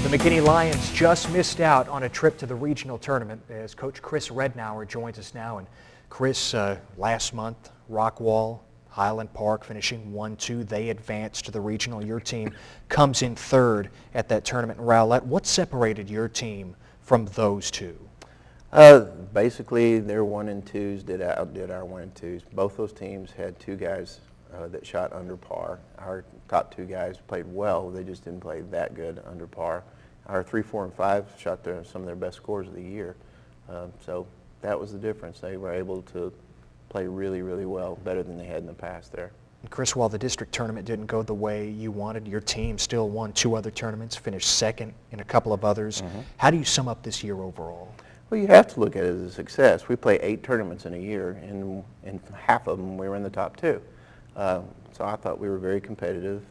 The McKinney Lions just missed out on a trip to the regional tournament as Coach Chris Rednour joins us now. And Chris, last month, Rockwall, Highland Park finishing 1-2. They advanced to the regional. Your team comes in third at that tournament in Rowlett. What separated your team from those two? Basically, their 1 and 2s outdid our 1 and 2s. Both those teams had two guys that shot under par. Our top two guys played well. They just didn't play that good under par. Our 3, 4, and 5 shot some of their best scores of the year. So that was the difference. They were able to play really, really well, better than they had in the past there. And Chris, while the district tournament didn't go the way you wanted, your team still won 2 other tournaments, finished second in a couple of others. How do you sum up this year overall? Well, you have to look at it as a success. We play 8 tournaments in a year, and in half of them we were in the top 2. So I thought we were very competitive.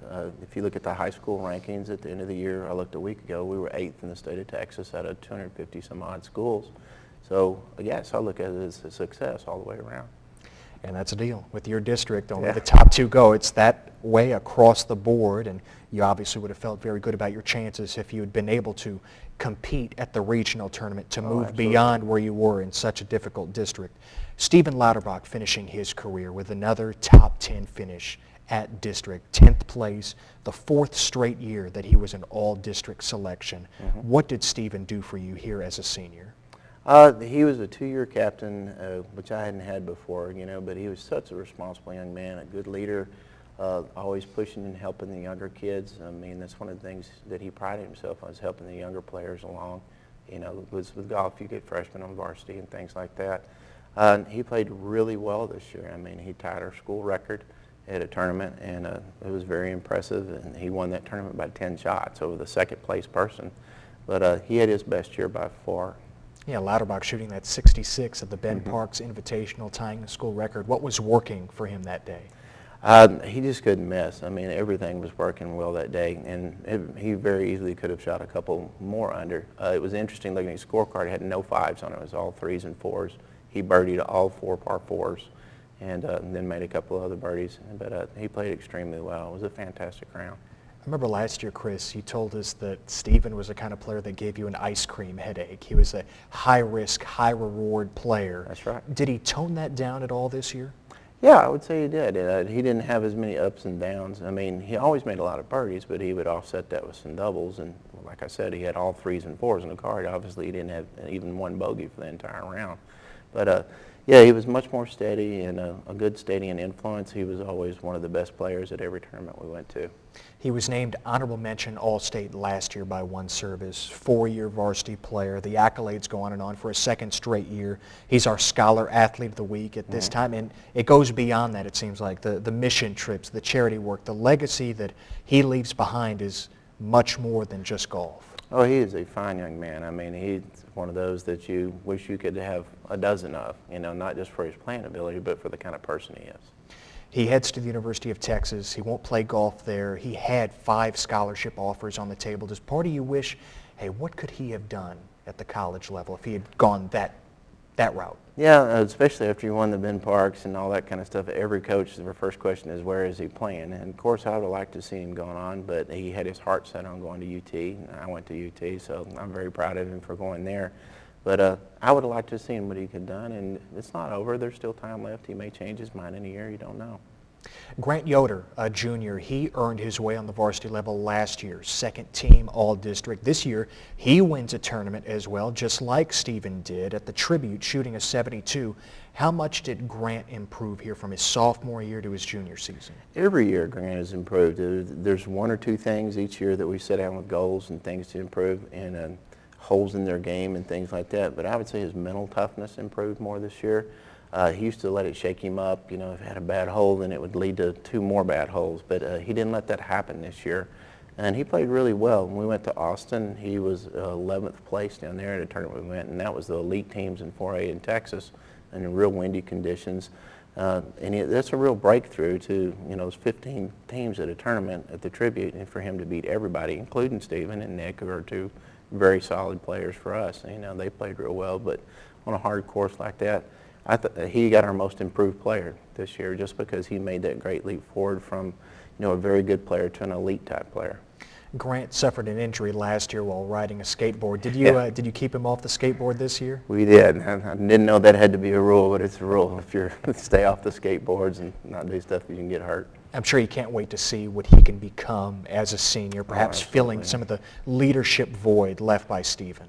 If you look at the high school rankings at the end of the year, I looked a week ago, we were 8th in the state of Texas out of 250 some odd schools. So yes, I look at it as a success all the way around. And that's a deal. With your district, only the top 2 go. It's that way across the board, and you obviously would have felt very good about your chances if you had been able to compete at the regional tournament to move beyond where you were in such a difficult district. Stephen Lauterbach finishing his career with another top 10 finish at district, 10th place, the 4th straight year that he was an all-district selection. What did Stephen do for you here as a senior? He was a 2-year captain, which I hadn't had before, but he was such a responsible young man, a good leader, always pushing and helping the younger kids. I mean, that's one of the things that he prided himself on, is helping the younger players along. With golf, you get freshmen on varsity and things like that. He played really well this year. I mean, he tied our school record at a tournament, and it was very impressive, and he won that tournament by 10 shots over the second place person. But he had his best year by far. Yeah, Lauterbach shooting that 66 at the Ben Parks Invitational, tying the school record. What was working for him that day? He just couldn't miss. I mean, everything was working well that day, and he very easily could have shot a couple more under. It was interesting looking at his scorecard. It had no 5s on it. It was all 3s and 4s. He birdied all 4 par 4s, and then made a couple of other birdies. But he played extremely well. It was a fantastic round. I remember last year, Chris, you told us that Stephen was the kind of player that gave you an ice cream headache. He was a high-risk, high-reward player. That's right. Did he tone that down at all this year? Yeah, I would say he did. He didn't have as many ups and downs. I mean, he always made a lot of birdies, but he would offset that with some doubles. And like I said, he had all 3s and 4s in the card. Obviously, he didn't have even one bogey for the entire round. But yeah, he was much more steady and a good steadying influence. He was always one of the best players at every tournament we went to. He was named honorable mention All-State last year by One Service, 4-year varsity player. The accolades go on and on for a 2nd straight year. He's our Scholar Athlete of the Week at this time, and it goes beyond that, it seems like. The mission trips, the charity work, the legacy that he leaves behind is much more than just golf. Oh, he is a fine young man. I mean, he's one of those that you wish you could have a dozen of, not just for his playing ability, but for the kind of person he is. He heads to the University of Texas. He won't play golf there. He had 5 scholarship offers on the table. Does part of you wish, hey, what could he have done at the college level if he had gone that route? Yeah, especially after you won the Ben Parks and all that kind of stuff. Every coach, their first question is, where is he playing? And of course, I would have liked to see him going on, but he had his heart set on going to UT. And I went to UT, so I'm very proud of him for going there. But I would have liked to see him what he could have done, and it's not over. There's still time left. He may change his mind in a year. You don't know. Grant Yoder, a junior, he earned his way on the varsity level last year, 2nd team all-district. This year, he wins a tournament as well, just like Stephen did at the Tribute, shooting a 72. How much did Grant improve here from his sophomore year to his junior season? Every year, Grant has improved. There's 1 or 2 things each year that we set down with goals and things to improve, and holes in their game and things like that. But I would say his mental toughness improved more this year. He used to let it shake him up. If he had a bad hole, then it would lead to 2 more bad holes. But he didn't let that happen this year. And he played really well. When we went to Austin, he was 11th place down there at a tournament we went, and that was the elite teams in 4A in Texas and in real windy conditions. That's a real breakthrough to, those 15 teams at a tournament at the Tribute, and for him to beat everybody, including Stephen and Nick, who are 2 very solid players for us. They played real well, but on a hard course like that, he got our most improved player this year just because he made that great leap forward from, a very good player to an elite type player. Grant suffered an injury last year while riding a skateboard. Yeah. Did you keep him off the skateboard this year? We did. I didn't know that had to be a rule, but it's a rule. If you stay off the skateboards and not do stuff, you can get hurt. I'm sure you can't wait to see what he can become as a senior, perhaps filling some of the leadership void left by Stephen.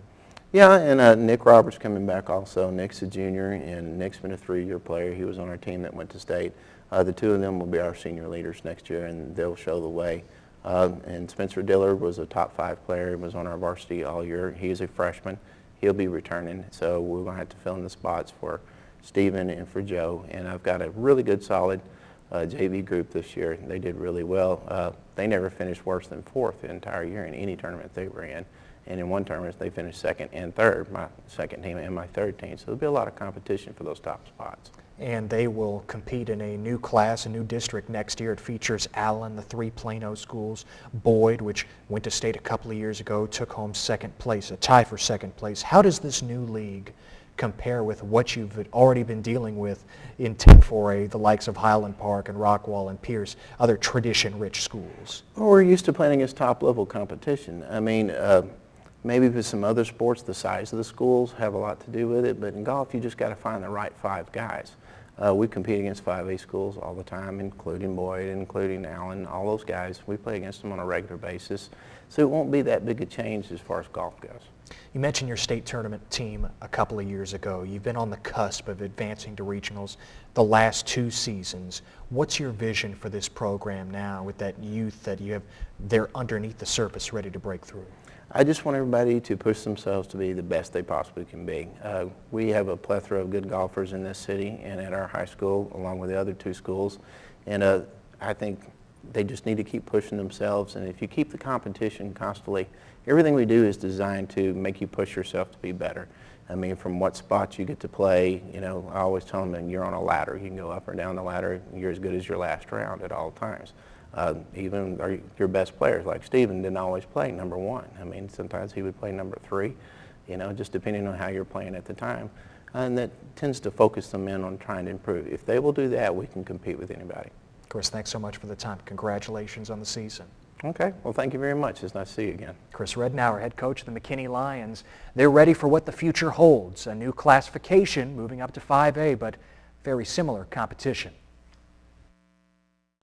Yeah, and Nick Roberts coming back also. Nick's a junior, and Nick's been a 3-year player. He was on our team that went to state. The two of them will be our senior leaders next year, and they'll show the way. And Spencer Dillard was a top 5 player and was on our varsity all year. He's a freshman. He'll be returning, so we're going to have to fill in the spots for Stephen and for Joe. And I've got a really good, solid JV group this year. They did really well. They never finished worse than 4th the entire year in any tournament they were in. And in one tournament, they finished 2nd and 3rd, my 2nd team and my 3rd team. So there'll be a lot of competition for those top spots. And they will compete in a new class, a new district next year. It features Allen, the 3 Plano schools, Boyd, which went to state a couple of years ago, took home 2nd place, a tie for 2nd place. How does this new league compare with what you've already been dealing with in 10-4A, the likes of Highland Park and Rockwall and Pierce, other tradition-rich schools? Well, we're used to playing against top-level competition. I mean, maybe with some other sports, the size of the schools have a lot to do with it, but in golf, you just got to find the right 5 guys. We compete against 5A schools all the time, including Boyd, including Allen, all those guys. We play against them on a regular basis, so it won't be that big a change as far as golf goes. You mentioned your state tournament team a couple of years ago. You've been on the cusp of advancing to regionals the last 2 seasons. What's your vision for this program now with that youth that you have there underneath the surface ready to break through? I just want everybody to push themselves to be the best they possibly can be. We have a plethora of good golfers in this city and at our high school, along with the other 2 schools. And I think they just need to keep pushing themselves. And if you keep the competition constantly, everything we do is designed to make you push yourself to be better. I mean, from what spots you get to play, you know, I always tell them you're on a ladder. You can go up or down the ladder. You're as good as your last round at all times. Even your best players, like Stephen, didn't always play number 1. I mean, sometimes he would play number 3, you know, just depending on how you're playing at the time. And that tends to focus them in on trying to improve. If they will do that, we can compete with anybody. Chris, thanks so much for the time. Congratulations on the season. Okay. Well, thank you very much. It's nice to see you again. Chris Rednour, head coach of the McKinney Lions. They're ready for what the future holds, a new classification moving up to 5A, but very similar competition.